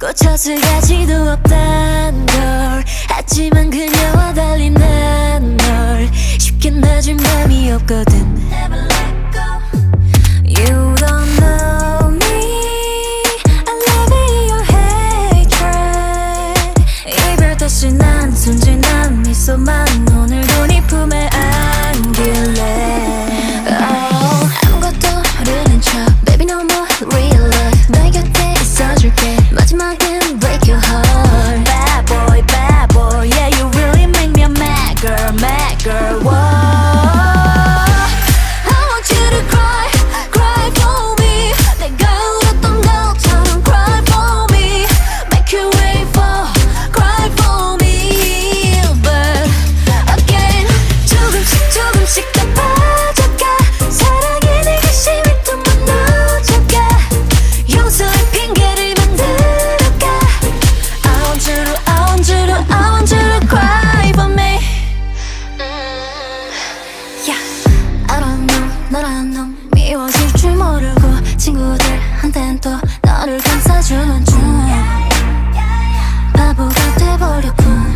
꽃쳤을 가치도 없단 걸. 하지만 그녀와 달리 난 널 쉽게 놔줄 맘이 없거든. Never let go. You don't know me, I love your hatred. 이별 다시 난 순진한 미소만 오늘도 네 품에 안길래. 아무것도 모르는 척 Baby no more real love. 너의 곁에 있어줄게. 마지막엔 break your heart. Bad boy, yeah you really make me a mad girl, whoa. I want you to cry for me. 내가 울었던 것처럼 cry for me. Make you wait for, cry for me. But again 조금씩 더 빠져가. 사랑에 내 관심이 또 무너져가. 용서의 핑계를 만들어가. I want you to cry for me. Yeah, I don't know, 너란 놈 미워질 줄 모르고 친구들한텐 또 너를 감싸주는 중 바보가 돼버렸군.